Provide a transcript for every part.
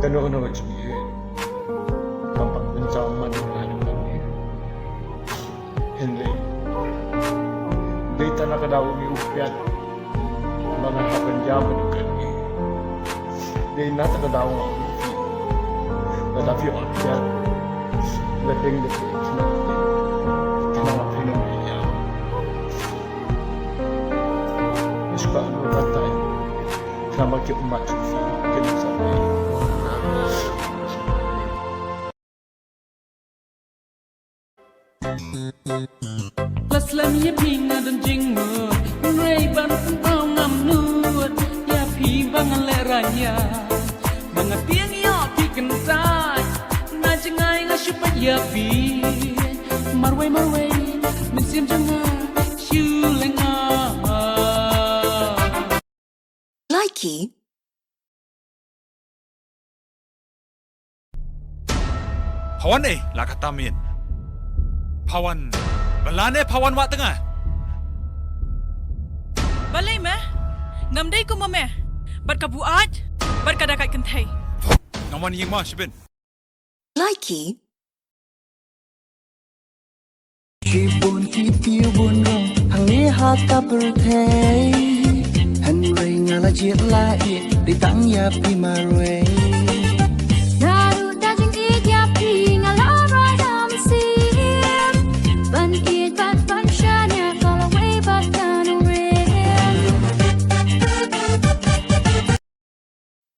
Kano-ano sige. Tampak pencaman ng hanapan niya. Hindi. Hindi talaga daw umiupiat. Mga kapanjaman ng kanya. Hindi na talaga daw nga umiupiat. Tetapi upiat. Lading na po itinapin. Tinapin ng niya. Mas paano ba tayo? Na mag-iumat sa kinasabay. Las lam ye ping na dan jing mo Ray ban pao ngam nuot Ya pi bangan le raya Mga tiang yo pi kentai Na jengai nga syupat ya pi Marway Min sim janga Shu lenga Likee. Pawan lakatamin. Pawan, balane pawan wa tengah. Balai meh, ngamdai ko meh, bat kabuat, bat kadakat kentai. Ngawan yang mah sibin. Likee. Chibun kitiu bun rong, hangi hata berthei. Henry ngala jit lai, di tang ya pi marway.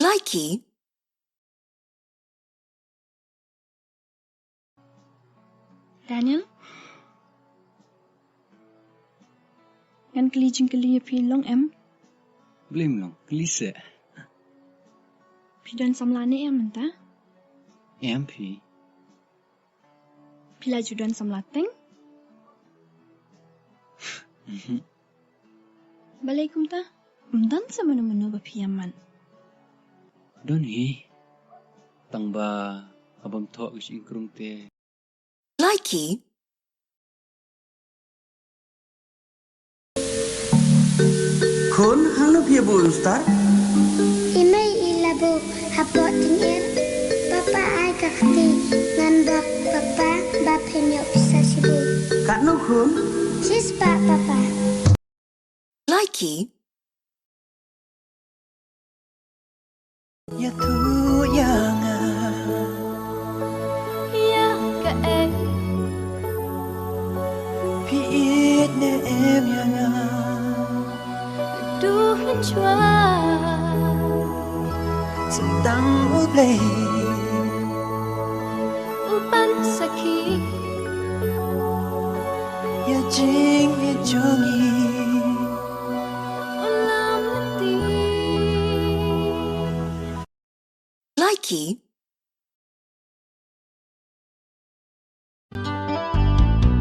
Likee. Daniel? Ngan kelijing keli pilong em? Blim long, klise. Pidan samlane em entah? MP. Pila judan samlateng? Balai kum ta? Umdan sa menu-menu bapiyaman. Don hi. Tang ba abam thok sing krung te. Likee. Khon hang no pia bu ustad. Imay ilabo hapot tingir. Papa ay kakti ngambak papa bapenyo bisa sibu. Kat no khon. Sis pa papa. Likee. Ya tu yang Ya ka eh. pi it ne em yang Duhan chua. Sentang ublay. Upan saki. Ya jing ya jongi. Ulam nati. Likee.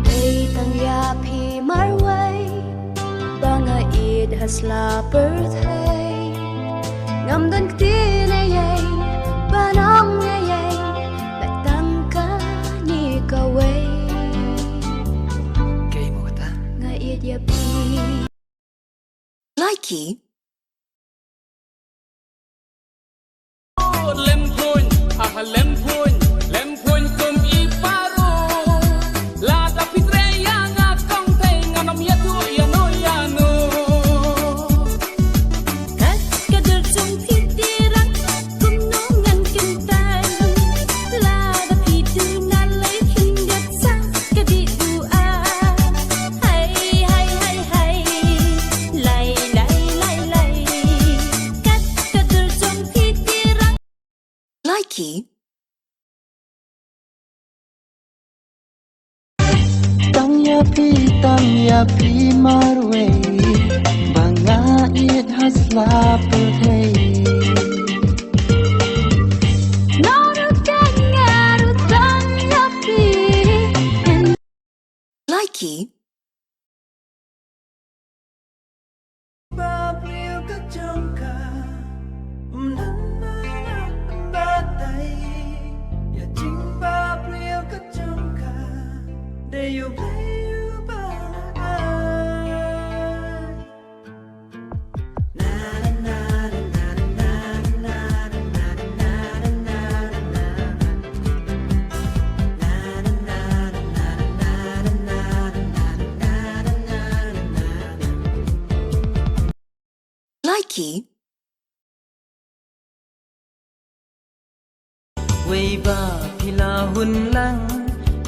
Day tang ya pi marway. Banga id hasla birthday. Ngam dan kti na yay. Banong na yay. Batang ka ni kaway. Kay mo kata. Nga id ya pi. Likee. Lem phun kum i paro La da pitreya nga kong te nganom ya tu ya no ya no Kat kadar jong pitiran. Kum nungan kintan. La da pitu nalay hingat sa kadidua. Hay. Lay. Kat kadar jong pitiran. Likee. Tang ya pi marway. Banga it hasla perthei. Likee. Babliu ka jongka. Batai. Ya jing babliu ka jongka. De you play you bana. Na na na na na na na na na na. Likee, Way ba pila hun lang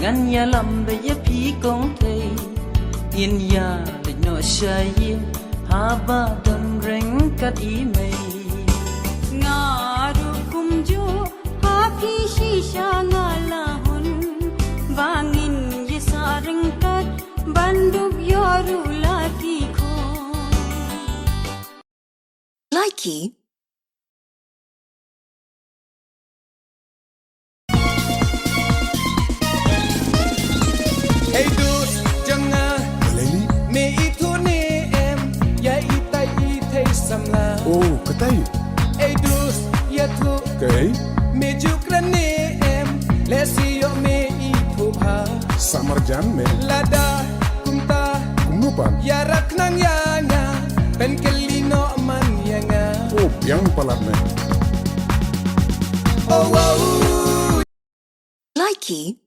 Ngan ya lam be ya pi kong te In ya le no sha yin Ha ba dam reng kat i mei Nga ru kum jo ha phi shisha nga la hun Bangin ye sa ring kat banduk yoru la ki ko Likee, Hey dus jangan Leli? me itu ni em Ya itai itai samla Oh, katay. Hey dus ya tu Okay. me jukran ni em Lesi yo me itu ha Samarjan, me. Lada kunta Kumupan. Yarak nang yanya Pen kelino man yanga Oh, yang palat, me. Oh wow Likee,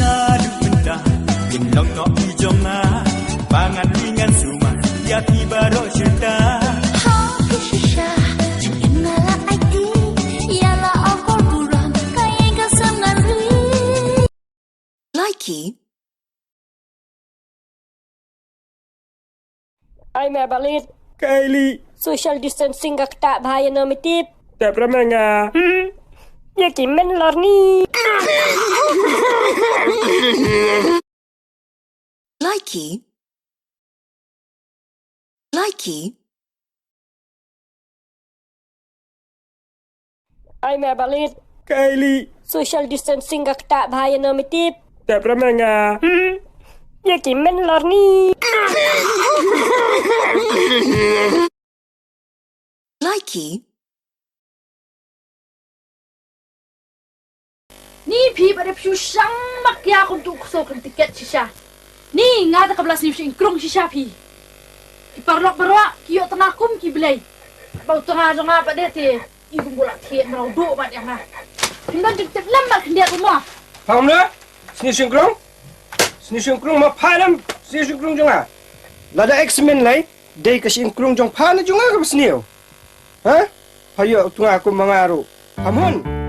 Nadu benda Gendong no ijong na Pangan ringan suma Ya tiba ro syurga Happy shisha, inala IT, yala akor kurang, kaya kasanari. Likee, Ai mẹ balit Kylie, social distancing gak tak bahaya no mitip. tak pernah nga. Ya kimen lor ni. Likee, Likee, Ai mẹ balit Kylie, social distancing gak tak bahaya no mitip. tak pernah nga. Ya kimen lor ni. Likee, Ni pi pada piu sang mak ya aku tu so kan tiket shisha. Ni ngada ka belas ni sing krong shisha pi. Ki parlok barwa ki yo tengah kum ki belai. Bau tengah tengah pada te. Ibu bola tiet mau do mat yang ha. Tinggal jek lambat dia rumah. Faham na? Sini singkrong? Sini singkrong ma phalam, sini singkrong jonga. Lada X-Men lai, dei ka singkrong jong phana jonga ka sniu. Ha? Hayo tunga aku mangaru. Hamun.